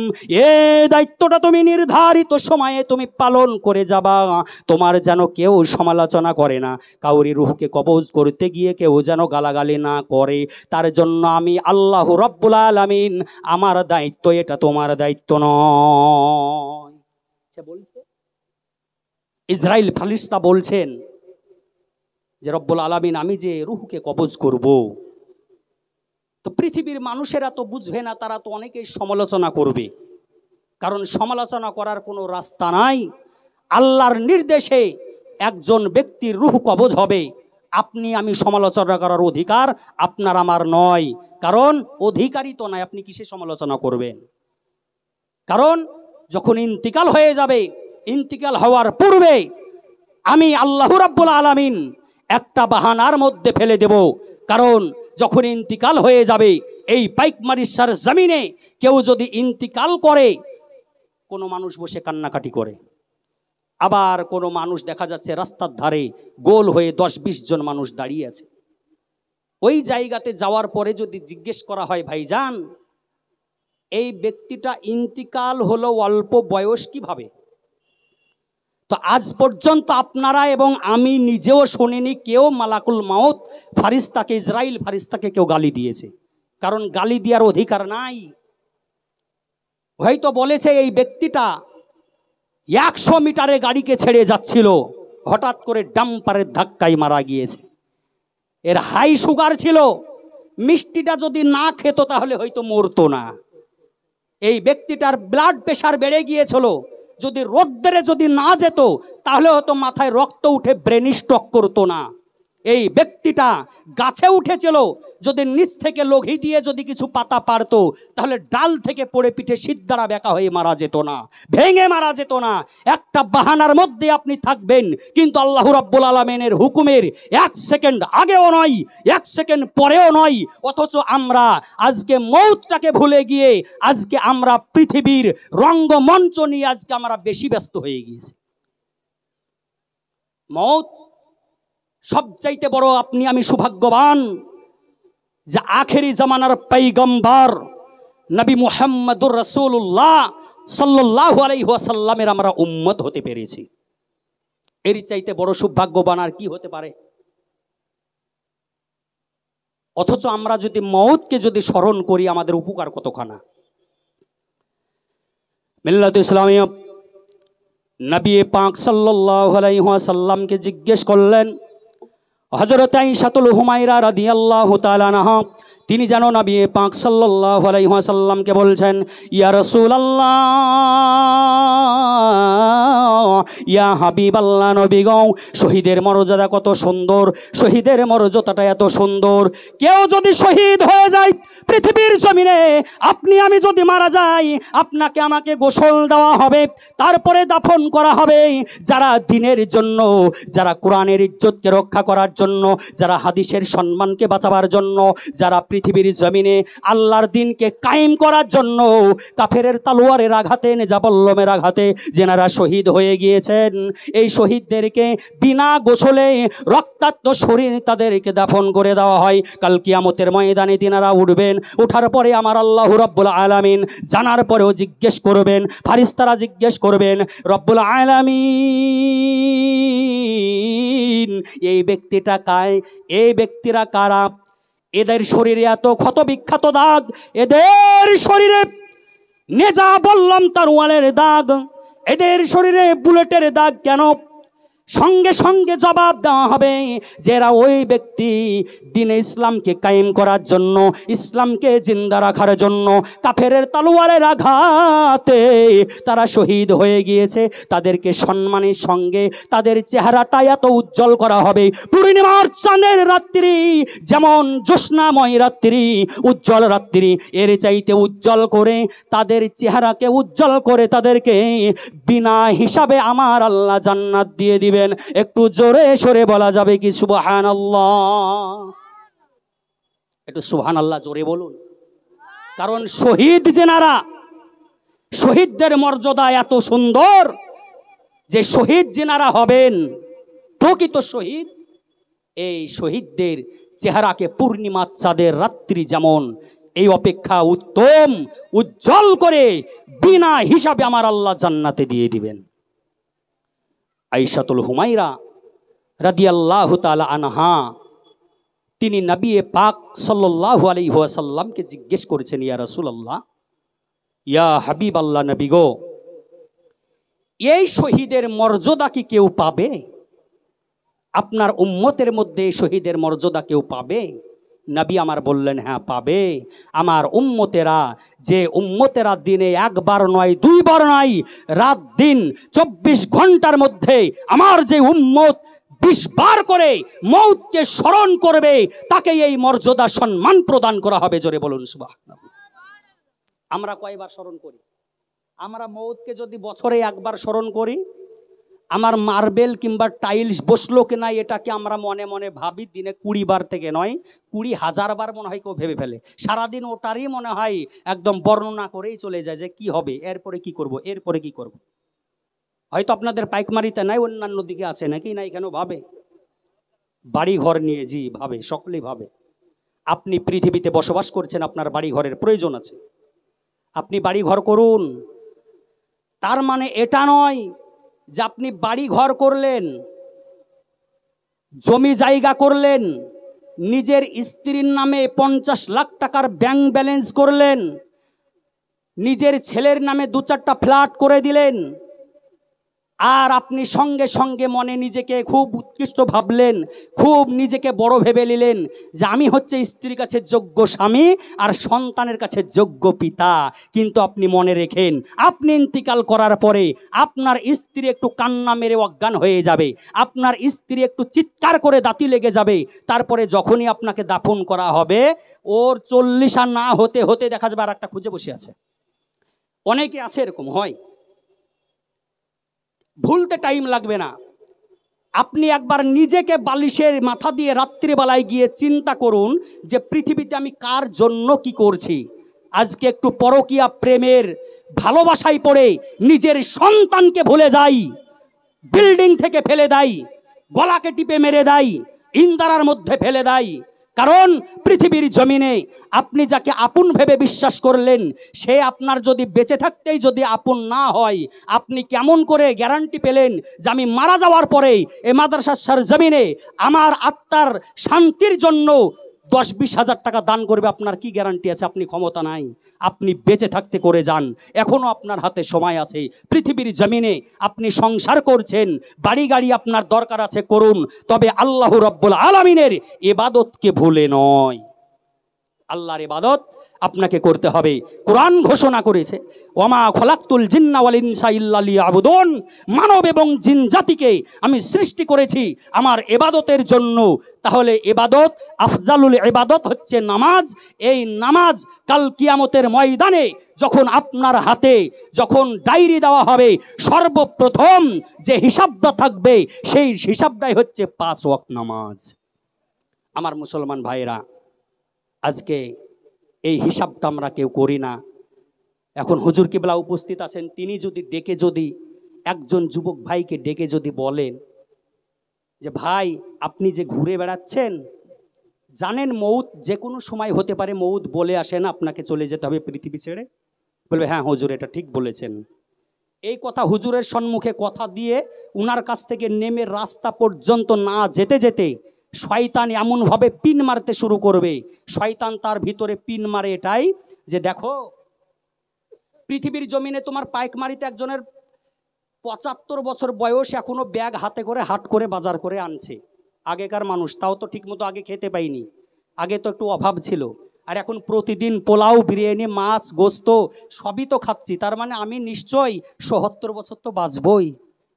এই দায়িত্বটা তুমি নির্ধারিত সময়ে তুমি পালন করে যাবা। তোমার যেন কেউ সমালোচনা করে না, কাউরি রুহকে কবজ করতে গিয়ে কেউ যেন গালাগালি না করে, তার জন্য আমি আল্লাহ রাব্বুল আলামিন আমার দায়িত্ব, এটা তোমার দায়িত্ব নয়। বলছে ইসরাইল ফারিস্তা বলছেন যে রব্বুল আলামিন আমি যে রুহকে কবজ করব, তো পৃথিবীর মানুষেরা তো বুঝবে না, তারা তো অনেকেই সমালোচনা করবে, কারণ সমালোচনা করার কোনো রাস্তা নাই। আল্লাহর নির্দেশে একজন ব্যক্তির রুহ কবজ হবে, আপনি আমি সমালোচনা করার অধিকার আপনার আমার নয়, কারণ অধিকারই তো নয়, আপনি কিসে সমালোচনা করবেন? কারণ যখন ইন্তিকাল হয়ে যাবে, ইন্তিকাল হওয়ার পূর্বে আমি আল্লাহ রাব্বুল আলামিন একটা বাহানার মধ্যে ফেলে দেব। কারণ যখন ইন্তিকাল হয়ে যাবে, এই পাইকমারিসার জমিনে কেউ যদি ইন্তিকাল করে, কোনো মানুষ বসে কান্নাকাটি করে, আবার কোনো মানুষ দেখা যাচ্ছে রাস্তার ধারে গোল হয়ে 10-20 জন মানুষ দাঁড়িয়ে আছে। ওই জায়গাতে যাওয়ার পরে যদি জিজ্ঞেস করা হয়, ভাইজান এই ব্যক্তিটা ইন্তিকাল হলো অল্প বয়স কিভাবে, তো আজ পর্যন্ত আপনারা এবং আমি নিজেও শুনিনি কেউ মালাকুল মাউত ফারিস্তাকে, ইসরাইল ফারিস্তাকে কেউ গালি দিয়েছে। কারণ গালি দেওয়ার অধিকার নাই। হয়তো বলেছে এই ব্যক্তিটা 100 মিটারে গাড়িকে ছেড়ে যাচ্ছিল, হঠাৎ করে ডাম্পারের ধাক্কায় মারা গিয়েছে। এর হাই সুগার ছিল, মিষ্টিটা যদি না খেত তাহলে হয়তো মরতো না। এই ব্যক্তিটার ব্লাড প্রেশার বেড়ে গিয়েছিল, যদি রোদ্রে যদি না যেত তাহলে হয়তো মাথায় রক্ত উঠে ব্রেন স্ট্রোক করতো না। এই ব্যক্তিটা গাছে উঠেছিল, যদি নিচ থেকে লঘি দিয়ে যদি কিছু পাতা পারতো তাহলে ডাল থেকে পড়ে পিঠে সিদ্ধারা বেঁকা হয়ে মারা যেত না, ভেঙে মারা যেত না। একটা বাহানার মধ্যে আপনি থাকবেন, কিন্তু আল্লাহ রাব্বুল আলামিনের হুকুমের 1 সেকেন্ড আগেও নয়, 1 সেকেন্ড পরেও নয়। অথচ আমরা আজকে মৌতটাকে ভুলে গিয়ে আজকে আমরা পৃথিবীর রঙ্গমঞ্চ নিয়ে আজকে আমরা বেশি ব্যস্ত হয়ে গিয়েছি। মৌত সবচাইতে বড় আপনি আমি সৌভাগ্যবান যে আখেরি জামানার পয়গম্বর নবী মুহাম্মদুর রাসূলুল্লাহ সাল্লাল্লাহু আলাইহি ওয়াসাল্লামের আমরা উম্মত হতে পেরেছি। এর চাইতে বড় সৌভাগ্যবান আর কি হতে পারে? অথচ আমরা যদি মওতকে যদি স্মরণ করি আমাদের উপকার কতখানা। মিল্লাত ইসলামিয়া নবী পাক সাল্লাল্লাহু আলাইহি ওয়াসাল্লামকে জিজ্ঞেস করলেন, হযরত আয়েশাতুল হুমায়রা রাদিয়াল্লাহু তাআলা আনহা তিনি যেন নবী পাক সাল্লাল্লাহু আলাইহি ওয়াসাল্লামকে বলছেন, ইয়া রাসূলুল্লাহ, ইয়া হাবিবাল্লাহ, নবী গো শহীদের মর্যাদা কত সুন্দর, শহীদের মর্যাদাটা এত সুন্দর। কেউ যদি শহীদ হয়ে যায় পৃথিবীর জমিনে, আপনি আমি যদি মারা যাই, আপনাকে আমাকে গোসল দেওয়া হবে, তারপরে দাফন করা হবে। যারা দ্বীনের জন্য, যারা কোরআনের ইজ্জতকে রক্ষা করার জন্য, যারা হাদিসের সম্মানকে বাঁচাবার জন্য, যারা পৃথিবীর জমিনে আল্লাহর দ্বীনকে কায়েম করার জন্য কাফেরের তলোয়ারের আঘাতে, নেজাবল্লমের আঘাতে যেনারা শহীদ হয়ে গিয়েছেন, এই শহীদদেরকে বিনা গোসলে রক্তাক্ত শরীর তাদেরকে দাফন করে দেওয়া হয়। কাল কিয়ামতের ময়দানে তিনারা উঠবেন, ওঠার পরে আমার আল্লাহ রাব্বুল আলামিন জানার পরেও জিজ্ঞেস করবেন, ফারিস্তারা জিজ্ঞেস করবেন, রব্বুল আলামিন এই ব্যক্তিটা কায়, এই ব্যক্তিরা কারা, এদের শরীরে এত ক্ষত বিখ্যাত দাগ, এদের শরীরে নেজা বললাম তারওয়ালের দাগ, এদের শরীরে বুলেটের দাগ কেন? সঙ্গে সঙ্গে জবাব দেওয়া হবে যারা ওই ব্যক্তি দ্বীনে ইসলামকে কায়েম করার জন্য, ইসলামকে জিন্দা রাখার জন্য কাফেরের তলোয়ারের আঘাতে তারা শহীদ হয়ে গিয়েছে, তাদেরকে সম্মানের সঙ্গে তাদের চেহারাটা এত উজ্জ্বল করা হবে। পূর্ণিমার চাঁদের রাত্রি যেমন জ্যোৎস্নাময় রাত্রি, উজ্জ্বল রাত্রি, এর চাইতে উজ্জ্বল করে তাদের চেহারাকে উজ্জ্বল করে তাদেরকে বিনা হিসাবে আমার আল্লাহ জান্নাত দিয়ে দিবেন। একটু জোরে সরে বলা যাবে কি সুবহানাল্লাহ? একটু সুবহানাল্লাহ জোরে বলুন। কারণ শহীদ যেনারা, শহীদদের মর্যাদা এত সুন্দর যে শহীদ যেনারা হবেন প্রকৃত শহীদ, এই শহীদদের চেহারাকে পূর্ণিমা চাঁদের রাত্রি যেমন এই অপেক্ষা উত্তম উজ্জ্বল করে বিনা হিসাবে আমার আল্লাহ জান্নাতে দিয়ে দিবেন। আয়েশাতুল হুমায়রা রাদিয়াল্লাহু তাআলা আনহা তিনি নবী পাক সাল্লাল্লাহু আলাইহি ওয়াসাল্লামকে জিজ্ঞেস করেছেন, ইয়া রাসূলুল্লাহ, ইয়া হাবিবাল্লাহ, নবী গো এই শহীদের মর্যাদা কি কেউ পাবে? আপনার উম্মতের মধ্যে শহীদের মর্যাদা কেউ পাবে? নবী আমার বললেন, হ্যাঁ পাবে। আমার উম্মতেরা, যে উম্মতেরা দিনে একবার নয় দুইবার নয়, রাত দিন 24 ঘন্টার মধ্যে আমার যে উম্মত 20 বার করে মৌতকে স্মরণ করবে, তাকে এই মর্যাদা সম্মান প্রদান করা হবে। জোরে বলুন সুবহানাল্লাহ। আমরা কয়বার স্মরণ করি? আমরা মৌতকে যদি বছরে একবার স্মরণ করি, আমার মার্বেল কিংবা টাইলস বসলো কিনা এটাকে আমরা মনে মনে ভাবি দিনে 20 বার থেকে নয় 20,000 বার মনে হয় কেউ ভেবে ফেলে। সারাদিন ওটারই মনে হয় একদম বর্ণনা করেই চলে যায় যে কি হবে, এরপরে কি করব, এরপরে কি করব। হয়তো আপনাদের পাইকমারিতে নাই, অন্যান্য দিকে আছে নাকি না, এখানেও ভাবে। বাড়ি ঘর নিয়ে জি ভাবে, সকলেই ভাবে। আপনি পৃথিবীতে বসবাস করছেন, আপনার বাড়ি ঘরের প্রয়োজন আছে, আপনি বাড়ি ঘর করুন। তার মানে এটা নয় যে আপনি বাড়ি ঘর করলেন, জমি জায়গা করলেন, নিজের স্ত্রীর নামে 50 লাখ টাকার ব্যাংক ব্যালেন্স করলেন, নিজের ছেলের নামে 2-4টা ফ্ল্যাট করে দিলেন, আর আপনি সঙ্গে সঙ্গে মনে নিজেকে খুব উৎকৃষ্ট ভাবলেন, খুব নিজেকে বড় ভেবে নিলেন যে আমি হচ্ছে স্ত্রীর কাছে যোগ্য স্বামী আর সন্তানের কাছে যোগ্য পিতা। কিন্তু আপনি মনে রেখেন, আপনি ইন্তিকাল করার পরে আপনার স্ত্রী একটু কান্না মেরে অজ্ঞান হয়ে যাবে, আপনার স্ত্রী একটু চিৎকার করে দাঁতি লেগে যাবে। তারপরে যখনই আপনাকে দাফন করা হবে, ওর 40 আর না হতে হতে দেখা যাবে আর একটা খুঁজে বসে আছে। অনেকে আছে, এরকম হয়, ভুলতে টাইম লাগবে না। আপনি একবার নিজেকে বালিশের মাথা দিয়ে রাত্রিবেলায় গিয়ে চিন্তা করুন যে পৃথিবীতে আমি কার জন্য কি করছি। আজকে একটু পরকীয়া প্রেমের ভালোবাসায় পড়ে নিজের সন্তানকে ভুলে যাই, বিল্ডিং থেকে ফেলে দেয়, গলাকে টিপে মেরে দেয়, ইন্দারার মধ্যে ফেলে দেয়। কারণ পৃথিবীর জমিনে আপনি যাকে আপন ভেবে বিশ্বাস করলেন, সে আপনার যদি বেঁচে থাকতেই যদি আপন না হয়, আপনি কেমন করে গ্যারান্টি পেলেন যে আমি মারা যাওয়ার পরে এই মাদ্রাসার জমিনে আমার আত্মার শান্তির জন্য 10-20 হাজার টাকা দান করবে? আপনার কি গ্যারান্টি আছে? আপনি ক্ষমতা নাই। আপনি বেঁচে থাকতে করে যান, এখনো আপনার হাতে সময় আছে। পৃথিবীর জমিনে আপনি সংসার করছেন, বাড়ি গাড়ি আপনার দরকার আছে, করুন, তবে আল্লাহ রাব্বুল আলামিনের ইবাদতকে ভুলে নয়। আল্লাহর ইবাদত আপনাকে করতে হবে। কোরআন ঘোষণা করেছে, ওমা খলাকতুল জিন্না ওয়াল ইনসা ইল্লা লিয়াবুদুন, মানব এবং জিন জাতিকে আমি সৃষ্টি করেছি আমার ইবাদতের জন্য। তাহলে ইবাদত, আফজালুল ইবাদত হচ্ছে নামাজ। এই নামাজ কাল কিয়ামতের ময়দানে যখন আপনার হাতে যখন ডায়েরি দেওয়া হবে, সর্বপ্রথম যে হিসাবটা থাকবে সেই হিসাবটাই হচ্ছে 5 ওয়াক্ত নামাজ। আমার মুসলমান ভাইরা, আজকে এই হিসাবটা আমরা কেউ করি না। এখন হুজুর কিবলা উপস্থিত আছেন, তিনি যদি ডেকে, যদি একজন যুবক ভাইকে ডেকে যদি বলেন যে ভাই আপনি যে ঘুরে বেড়াচ্ছেন, জানেন মৌত যে কোনো সময় হতে পারে, মৌত বলে আসে না আপনাকে চলে যেতে হবে পৃথিবী ছেড়ে? বলবে হ্যাঁ হুজুর এটা ঠিক বলেছেন। এই কথা হুজুরের সম্মুখে কথা দিয়ে উনার কাছ থেকে নেমে রাস্তা পর্যন্ত না যেতে যেতে শয়তান এমনভাবে পিন মারতে শুরু করবে। শয়তান তার ভিতরে পিন মারে এটাই যে দেখো পৃথিবীর জমিনে তোমার পাইকমারিতে একজনের 75 বছর বয়স, এখনো ব্যাগ হাতে করে হাট করে বাজার করে আনছে। আগেকার মানুষ, তাও তো ঠিক মতো আগে খেতে পাইনি, আগে তো একটু অভাব ছিল, আর এখন প্রতিদিন পোলাও, বিরিয়ানি, মাছ, গোস্ত সবই তো খাচ্ছি, তার মানে আমি নিশ্চয়ই 70 বছর তো বাঁচবই,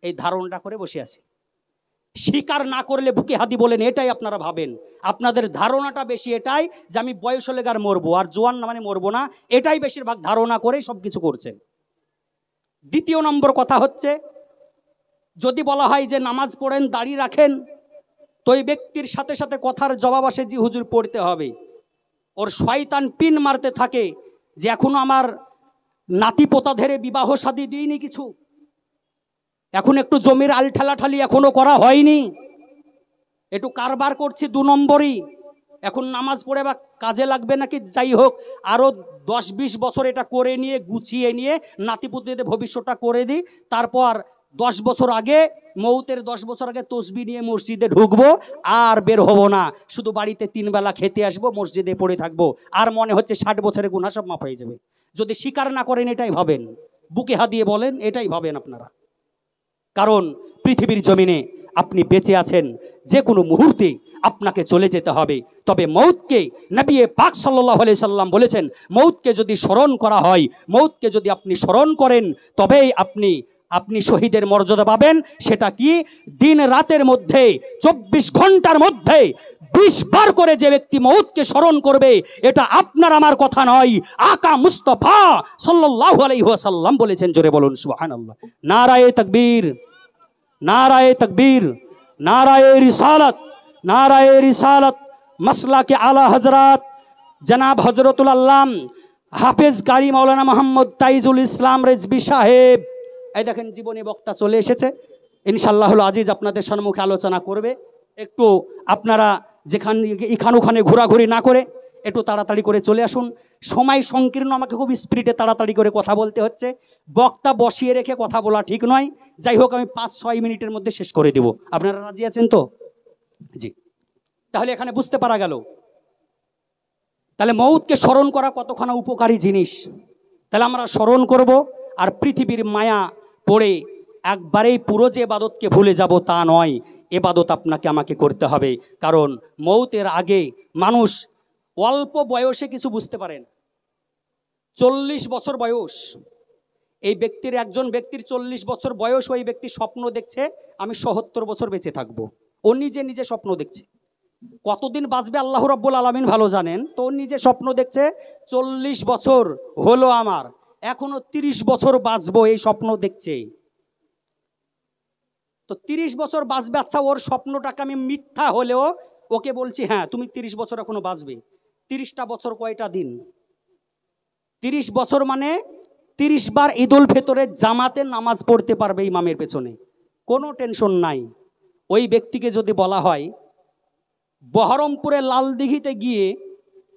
এই ধারণাটা করে বসে আছি। স্বীকার না করলে বুকে হাতি বলেন, এটাই আপনারা ভাবেন। আপনাদের ধারণাটা বেশি এটাই যে আমি বয়স হলে গার মরবো, আর জোয়ান না মানে মরবো না, এটাই বেশিরভাগ ধারণা করে সব কিছু করছেন। দ্বিতীয় নম্বর কথা হচ্ছে, যদি বলা হয় যে নামাজ পড়েন, দাড়ি রাখেন, তো এই ব্যক্তির সাথে সাথে কথার জবাব আসে জি হুজুর পড়তে হবে। ওর শয়তান পিন মারতে থাকে যে এখনো আমার নাতি পোতা ধরে বিবাহ শাদী দিইনি কিছু, এখন একটু জমির আল ঠালাঠালি এখনো করা হয়নি, একটু কারবার করছি 2 নম্বরই, এখন নামাজ পড়ে বা কাজে লাগবে নাকি, যাই হোক আরও 10-20 বছর এটা করে নিয়ে গুছিয়ে নিয়ে নাতিপুতিদের ভবিষ্যৎটা করে দিই, তারপর 10 বছর আগে, মৌতের 10 বছর আগে তসবি নিয়ে মসজিদে ঢুকবো, আর বের হব না, শুধু বাড়িতে 3 বেলা খেতে আসবো, মসজিদে পড়ে থাকবো, আর মনে হচ্ছে 60 বছরের গুনাহ সব মাফ হয়ে যাবে। যদি স্বীকার না করেন এটাই ভাবেন, বুকে হাত দিয়ে বলেন এটাই ভাবেন আপনারা। কারণ পৃথিবীর জমিনে আপনি বেঁচে আছেন, যে কোনো মুহূর্তে আপনাকে চলে যেতে হবে। তবে মৌতকে নবী পাক সাল্লাল্লাহু আলাইহি সাল্লাম বলেছেন, মৌতকে যদি স্মরণ করা হয়, মৌতকে যদি আপনি স্মরণ করেন, তবেই আপনি আপনি শহীদের মর্যাদা পাবেন। সেটা কি? দিন রাতের মধ্যে 24 ঘন্টার মধ্যে 20 বার করে যে ব্যক্তি মউতকে স্মরণ করবে, এটা আপনার আমার কথা নয়, আকা মুস্তাফা সাল্লাল্লাহু আলাইহি ওয়াসাল্লাম বলেছেন। জোরে বলুন সুবহানাল্লাহ। নারায়ে তাকবীর, নারায়ে তাকবীর, নারায়ে রিসালাত, নারায়ে রিসালাত। মাসলাকে আলা হযরত জনাব হযরতুল আল্লাম হাফেজ কারি মাওলানা মোহাম্মদ তাইজুল ইসলাম রেজবি সাহেব, এই দেখেন জীবনী বক্তা চলে এসেছে। ইনশাআল্লাহুল আজিজ আপনাদের সম্মুখে আলোচনা করবে। একটু আপনারা যেখানে এখান ওখানে ঘোরাঘুরি না করে একটু তাড়াতাড়ি করে চলে আসুন। সময় সংকীর্ণ, আমাকে খুব স্পিডে তাড়াতাড়ি করে কথা বলতে হচ্ছে। বক্তা বসিয়ে রেখে কথা বলা ঠিক নয়। যাই হোক, আমি 5-6 মিনিটের মধ্যে শেষ করে দেব। আপনারা রাজি আছেন তো? জি। তাহলে এখানে বুঝতে পারা গেল তাহলে মউতকে স্মরণ করা কতখানা উপকারী জিনিস। তাহলে আমরা স্মরণ করব, আর পৃথিবীর মায়া পড়ে একবারেই পুরো যে ইবাদতকে ভুলে যাব তা নয়। ইবাদত আপনাকে আমাকে করতে হবে, কারণ মউতের আগে মানুষ অল্প বয়সে কিছু বুঝতে পারেন। 40 বছর বয়স এই ব্যক্তির, একজন ব্যক্তির 40 বছর বয়স, ওই ব্যক্তি স্বপ্ন দেখছে আমি 70 বছর বেঁচে থাকবো। ও নিজে নিজে স্বপ্ন দেখছে। কতদিন বাঁচবে আল্লাহ রাব্বুল আলামিন ভালো জানেন। তো ও নিজে স্বপ্ন দেখছে 40 বছর হলো আমার, এখনো 30 বছর বাঁচবো, এই স্বপ্ন দেখছে। তো 30 বছর বাঁচবে। আচ্ছা, ওর স্বপ্নটাকে আমি মিথ্যা হলেও ওকে বলছি হ্যাঁ তুমি 30 বছর এখনো বাঁচবে। 30টা বছর কয়টা দিন? 30 বছর মানে 30 বার ঈদুল ফিতরের জামাতে নামাজ পড়তে পারবে ইমামের পেছনে, কোনো টেনশন নাই। ওই ব্যক্তিকে যদি বলা হয় বহরমপুরে লালদিঘিতে গিয়ে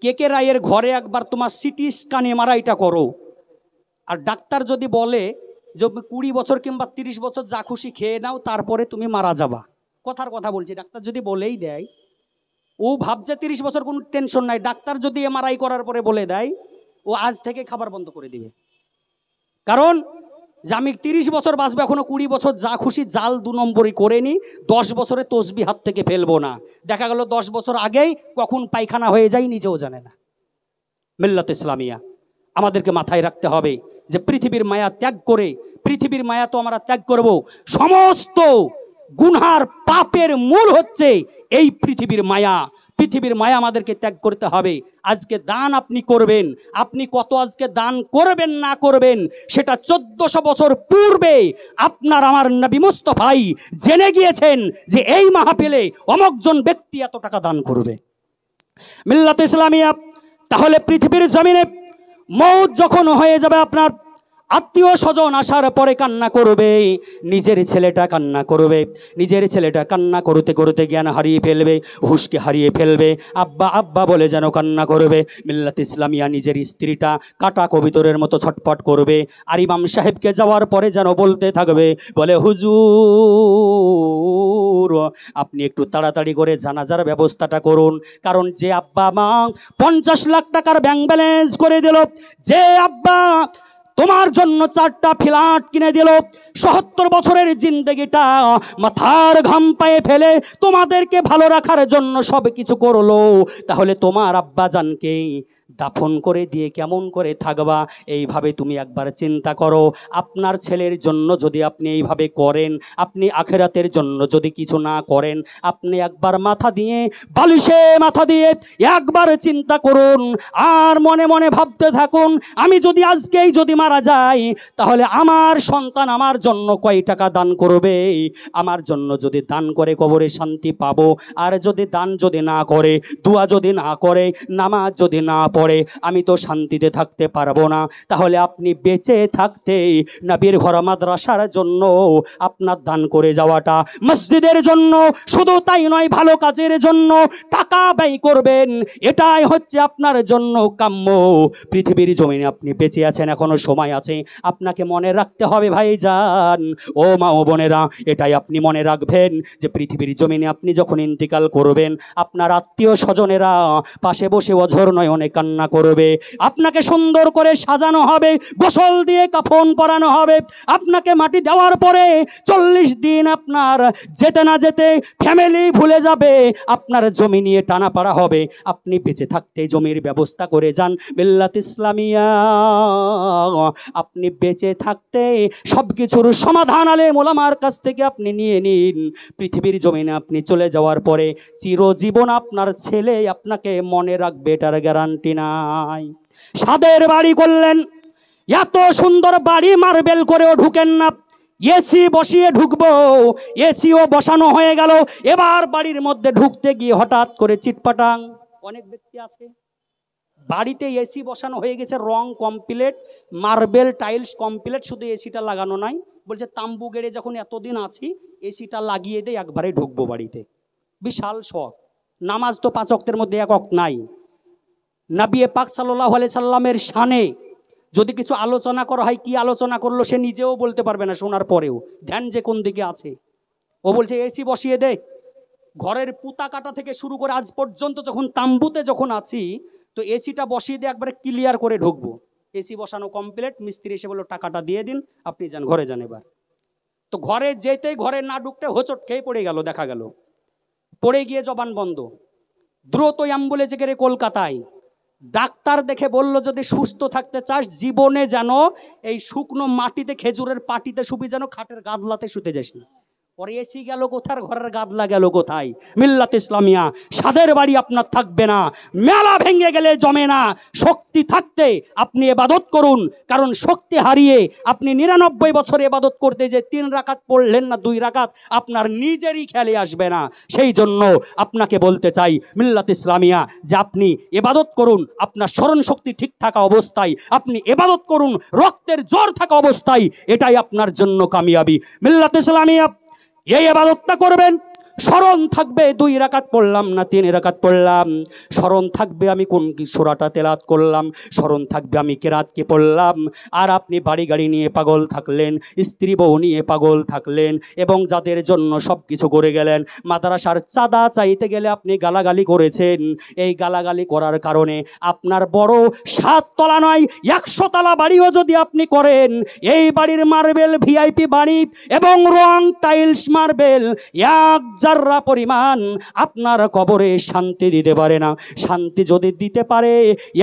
কেকে রায়ের ঘরে একবার তোমার সিটি স্ক্যান এমআরআইটা করো, আর ডাক্তার যদি বলে যে 20 বছর কিংবা 30 বছর যা খুশি খেয়ে নাও তারপরে তুমি মারা যাবা, কথার কথা বলছি, ডাক্তার যদি বলেই দেয়, ও ভাবছে 30 বছর কোনো টেনশন নাই। ডাক্তার যদি এমআরআই করার পরে বলে দেয়, ও আজ থেকে খাবার বন্ধ করে দিবে। কারণ যে আমি 30 বছর বাঁচবো, এখনো 20 বছর যা খুশি জাল 2 নম্বরই করে নি, 10 বছরে তসবি হাত থেকে ফেলবো না। দেখা গেল 10 বছর আগেই কখন পায়খানা হয়ে যায় নিজেও জানে না। মিল্লাত ইসলামিয়া আমাদেরকে মাথায় রাখতে হবে যে পৃথিবীর মায়া ত্যাগ করে, পৃথিবীর মায়া তো আমরা ত্যাগ করব, সমস্ত গুনহার পাপের মূল হচ্ছে এই পৃথিবীর মায়া। পৃথিবীর মায়া আমাদেরকে ত্যাগ করতে হবে। আজকে দান আপনি করবেন, আপনি কত আজকে দান করবেন না করবেন সেটা 1400 বছর পূর্বে আপনার আমার নবী মুস্তাফাই জেনে গিয়েছেন যে এই মাহফিলে অমুকজন ব্যক্তি এত টাকা দান করবে। মিল্লাত ইসলামিয়া, তাহলে পৃথিবীর জমিনে মউত যখন হয়ে যাবে, আপনার আত্মীয় স্বজন আসার পরে কান্না করবে, নিজের ছেলেটা কান্না করবে, নিজের ছেলেটা কান্না করতে করতে জ্ঞান হারিয়ে ফেলবে, হুশকে হারিয়ে ফেলবে, আব্বা আব্বা বলে যেন কান্না করবে। মিল্লাত ইসলামিয়া নিজের স্ত্রীটা কাটা কবিতরের মতো ছটফট করবে, আর ইমাম সাহেবকে যাওয়ার পরে যেন বলতে থাকবে, বলে হুজুর আপনি একটু তাড়াতাড়ি করে জানাজার ব্যবস্থাটা করুন। কারণ যে আব্বা মা 50 লাখ টাকার ব্যাংক ব্যালেন্স করে দিল, যে আব্বা তোমার জন্য 4টা ফ্ল্যাট কিনে দিল, ৭০ বছরের জিন্দগিটা মাথার ঘাম পায়ে ফেলে তোমাদেরকে ভালো রাখার জন্য সব কিছু করলো, তাহলে তোমার আব্বা জানকে দাফন করে দিয়ে কেমন করে থাকবা? এইভাবে তুমি একবার চিন্তা করো। আপনার ছেলের জন্য যদি আপনি এইভাবে করেন, আপনি আখেরাতের জন্য যদি কিছু না করেন, আপনি একবার মাথা দিয়ে বালিশে মাথা দিয়ে একবার চিন্তা করুন, আর মনে মনে ভাবতে থাকুন, আমি যদি আজকেই যদি মারা যাই তাহলে আমার সন্তান আমার জন্য কয় টাকা দান করবে? আমার জন্য যদি দান করে কবরে শান্তি পাবো, আর যদি দান যদি না করে, দোয়া যদি না করে, নামাজ যদি না পড়ে, আমি তো শান্তিতে থাকতে পারবো না। তাহলে আপনি বেঁচে থাকতে নবীর ঘর মাদ্রাসার জন্য আপনার দান করে যাওয়াটা, মসজিদের জন্য শুধু তাই নয় ভালো কাজের জন্য টাকা ব্যয় করবেন, এটাই হচ্ছে আপনার জন্য কাম্য। পৃথিবীর জমিনে আপনি বেঁচে আছেন, এখনো সময় আছে, আপনাকে মনে রাখতে হবে ভাইজান, ও মা ও বোনেরা, এটাই আপনি মনে রাখবেন যে পৃথিবীর জমিনে আপনি যখন ইন্তিকাল করবেন, আপনার আত্মীয় স্বজনেরা পাশে বসে অঝর নয়নে কান্না করবে, আপনাকে সুন্দর করে সাজানো হবে, গোসল দিয়ে কাফন পরানো হবে, আপনাকে মাটি দেওয়ার পরে 40 দিন আপনার যেতে না যেতে ফ্যামিলি ভুলে যাবে, আপনার জমি নিয়ে টানাপাড়া হবে। আপনি বেঁচে থাকতে জমির ব্যবস্থা করে যান। মিল্লাত ইসলামিয়া, আপনি বেঁচে থাকতে সব কিছু কিছুর সমাধান আলেম ওলামার কাছ থেকে আপনি নিয়ে নিন। পৃথিবীর জমিনে আপনি চলে যাওয়ার পরে চিরজীবন আপনার ছেলে আপনাকে মনে রাখবে, এটার গ্যারান্টি নাই। সাদের বাড়ি করলেন, এত সুন্দর বাড়ি, মার্বেল করেও ঢুকেন না, এসি বসিয়ে ঢুকবো, এসিও বসানো হয়ে গেল। এবার বাড়ির মধ্যে ঢুকতে গিয়ে হঠাৎ করে চিটপাটাং। অনেক ব্যক্তি আছে বাড়িতে এসি বসানো হয়ে গেছে, রং কমপ্লিট, মার্বেল টাইলস কমপ্লিট, শুধু এসিটা লাগানো নাই। বলছে তাম্বু গেড়ে যখন এতদিন আছি এসিটা লাগিয়ে দিয়ে একবারে ঢুকবো বাড়িতে। বিশাল শখ। নামাজ তো 5 ওয়াক্তের মধ্যে 1 ওয়াক্ত নাই। নবী পাক সাল্লাল্লাহু আলাইহি সাল্লামের শানে যদি কিছু আলোচনা করা হয়, কি আলোচনা করলো সে নিজেও বলতে পারবে না শোনার পরেও, ধ্যান যে কোন দিকে আছে। ও বলছে এসি বসিয়ে দে। ঘরের পুতা কাটা থেকে শুরু করে আজ পর্যন্ত যখন তাম্বুতে যখন আছি তো এসিটা বসিয়ে দিয়ে একবারে ক্লিয়ার করে ঢুকবো। এসি বসানো কমপ্লিট, মিস্ত্রি এসে বললো টাকাটা দিয়ে দিন, আপনি যান ঘরে যান। এবার তো ঘরে যেতেই ঘরে না ঢুকতে হোঁচট খেয়ে পড়ে গেল, দেখা গেল পড়ে গিয়ে জবান বন্ধ। দ্রুত অ্যাম্বুলেন্সে করে কলকাতায়। ডাক্তার দেখে বলল যদি সুস্থ থাকতে চাস জীবনে যেন এই শুকনো মাটিতে খেজুরের পাটিতে শুবি, যেন খাটের গাদলাতে শুতে যাস না। পরে এসি গেল কোথার, ঘরের গাদলা গেল কোথায়? মিল্লাত ইসলামিয়া। সাদের বাড়ি আপনার থাকবে না, মেলা ভেঙে গেলে জমে না। শক্তি থাকতে আপনি ইবাদত করুন, কারণ শক্তি হারিয়ে আপনি 99 বছর ইবাদত করতে যে 3 রাকাত পড়লেন না 2 রাকাত, আপনার নিজেরই খেয়ালে আসবে না। সেই জন্য আপনাকে বলতে চাই মিল্লাত ইসলামিয়া যে আপনি ইবাদত করুন আপনার স্মরণ শক্তি ঠিক থাকা অবস্থায়, আপনি ইবাদত করুন রক্তের জ্বর থাকা অবস্থায়, এটাই আপনার জন্য কামিয়াবি। মিল্লাত ইসলামিয়া এই ইবাদতটা করবেন, স্মরণ থাকবে 2 রাকাত পড়লাম না 3 রাকাত পড়লাম, স্মরণ থাকবে আমি কোন সূরাটা তেলাওয়াত করলাম, স্মরণ থাকবে আমি কেরাত কি পড়লাম। আর আপনি বাড়ি গাড়ি নিয়ে পাগল থাকলেন, স্ত্রী বউ নিয়ে পাগল থাকলেন, এবং যাদের জন্য সব কিছু করে গেলেন। মাদ্রাসার চাঁদা চাইতে গেলে আপনি গালাগালি করেছেন, এই গালাগালি করার কারণে আপনার বড় 7 তলা নয় 100 তলা বাড়িও যদি আপনি করেন, এই বাড়ির মার্বেল ভিআইপি বাড়ি এবং রং টাইলস মার্বেল 1 জাররা পরিমাণ আপনার কবরে শান্তি দিতে পারে না। শান্তি যদি দিতে পারে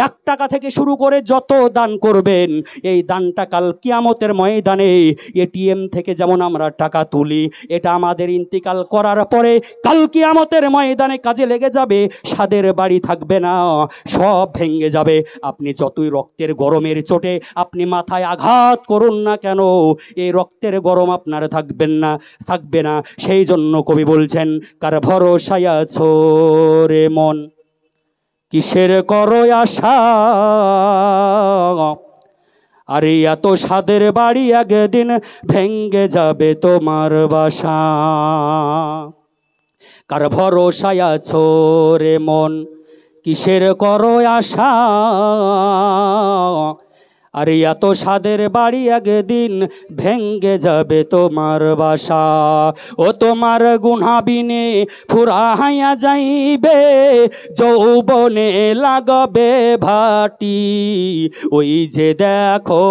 1 টাকা থেকে শুরু করে যত দান করবেন, এই দানটা কাল কিয়ামতের ময়দানে এটিএম থেকে যেমন আমরা টাকা তুলি, এটা আমাদের ইন্তিকাল করার পরে কাল কিয়ামতের ময়দানে কাজে লেগে যাবে। সাদের বাড়ি থাকবে না, সব ভেঙে যাবে। আপনি যতই রক্তের গরমের চোটে আপনি মাথায় আঘাত করুন না কেন, এই রক্তের গরম আপনার থাকবে না। সেই জন্য কবি বলছেন কার ভরসায় আছো রে মন, কিসের করো আশা, আরে এত সাদের বাড়ি একদিন ভেঙ্গে যাবে তোমার বাসা। কার ভরসায় আছো রে মন, কিসের করো আশা, আর এত সাদের বাড়ি একদিন ভেঙ্গে যাবে তোমার বাসা। ও তোমার গুনাবিনে ফুরাইয়া যাইবে, যৌবনে লাগবে ভাটি, ওই যে দেখো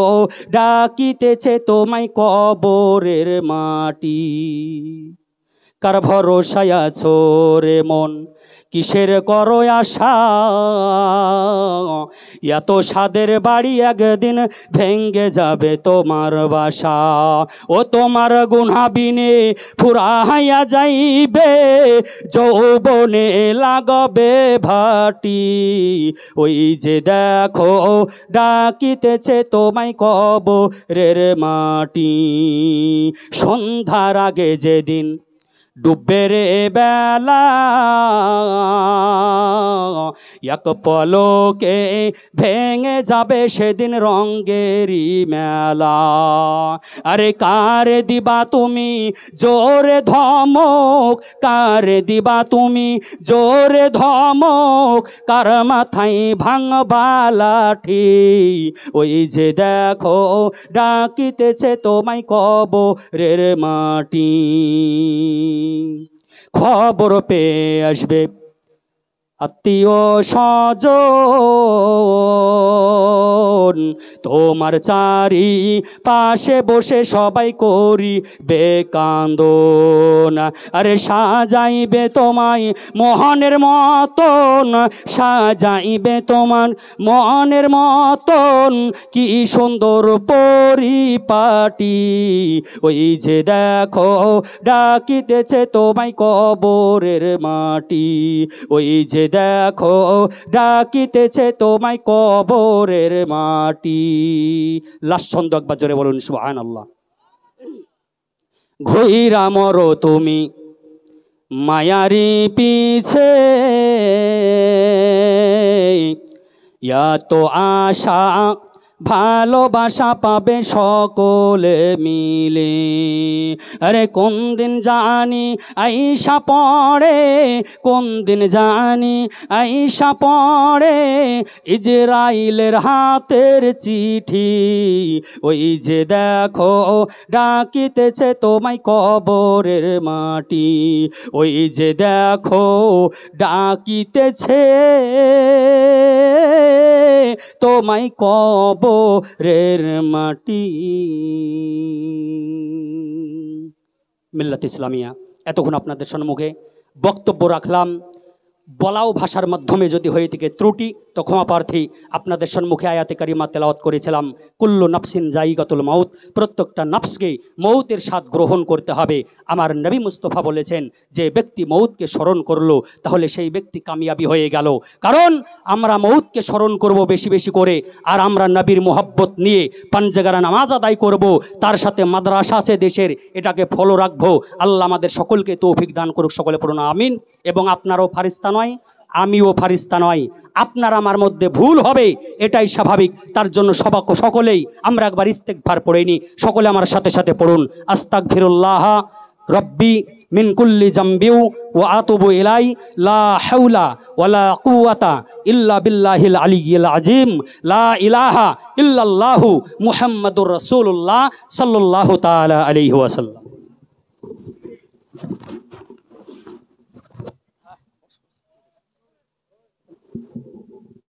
ডাকিতেছে তোমায় কবরের মাটি। কার ভরসায় আছো রে মন, কিসের করো আশা, এত সাদের বাড়ি একদিন ভেঙ্গে যাবে তোমার বাসা। ও তোমার গুনাবিনে ফুরাইয়া যাইবে, যৌবনে লাগবে ভাটি, ওই যে দেখো ডাকিতেছে তোমায় কবরের মাটি। সন্ধ্যার আগে যেদিন ডুববে রে বেলা, এক পলকে ভেঙে যাবে সেদিন রঙেরই মেলা। আরে কার দিবা তুমি জোরে ধমক, কার দিবা তুমি জোরে ধমক, কার মাথায় ভাঙবা লাঠি, ওই যে দেখো ডাকিতেছে তোমায় কবরের মাটি। খবর পেয়ে আসবে আত্মীয় স্বজন তোমার চারি পাশে বসে সবাই করি বেকান্দন, আরে সাজাইবে তোমায় মোহনের মতন, সাজাইবে তোমার মনের মতন, কি সুন্দর পরিপাটি। ওই যে দেখো ডাকিতেছে তোমায় কবরের মাটি, ওই যে দেখো ডাকিতেছে তোমায় কবরের মাটি। লাস্ট ছন্দ একবার জোরে বলুন সুবহানাল্লাহ। ঘুইরা মরো তুমি মায়ারি পিছে, ইয়া তো আশা ভালোবাসা পাবে সকলে মিলে। আরে কোন দিন জানি আইসা পড়ে, কোন দিন জানি আইসা পড়ে ইজরাইলের হাতের চিঠি। ওই যে দেখো ডাকিতেছে তোমায় কবরের মাটি, ওই যে দেখো ডাকিতেছে তোমায় কবরের মাটি। মিল্লাত ইসলামিয়া এতক্ষণ আপনাদের সম্মুখে বক্তব্য রাখলাম। বলাও ভাষার মাধ্যমে যদি হয়ে থেকে ত্রুটি তো ক্ষমা প্রার্থী। আপনাদের সম্মুখে আয়াতে কারিমা তেলাওয়াত করেছিলাম, কুল্লু নাফসিন জাইগাতুল মাউত, প্রত্যেকটা নাফসকে মৌতের স্বাদ গ্রহণ করতে হবে। আমার নবী মুস্তফা বলেছেন যে ব্যক্তি মৌতকে স্মরণ করলো তাহলে সেই ব্যক্তি কামিয়াবি হয়ে গেল। কারণ আমরা মৌতকে স্মরণ করব বেশি বেশি করে, আর আমরা নবীর মোহাব্বত নিয়ে পাঞ্জেগারা নামাজ আদায় করব, তার সাথে মাদ্রাসা আছে দেশের, এটাকে ফলো রাখবো। আল্লাহ আমাদের সকলকে তৌফিক দান করুক, সকলে পড়ুন আমিন। এবং আপনারও ফারিস্তা নয়, আমিও ফারিস্তা নয়, আপনার আমার মধ্যে ভুল হবে এটাই স্বাভাবিক। তার জন্য সকলেই আমরা একবার ইস্তেগফার পড়ে নিই। সকলে আমার সাথে সাথে পড়ুন, আস্তাগফিরুল্লাহ রব্বি মিন কুল্লি জামবিউ ওয়া আতুবু ইলাই, লা হাওলা ওয়ালা কুওয়াতা ইল্লা বিল্লাহিল আলিয়্যিল আযীম, লা ইলাহা ইল্লাল্লাহু মুহাম্মাদুর রাসূলুল্লাহ সাল্লাল্লাহু তাআলা আলাইহি ওয়াসাল্লাম।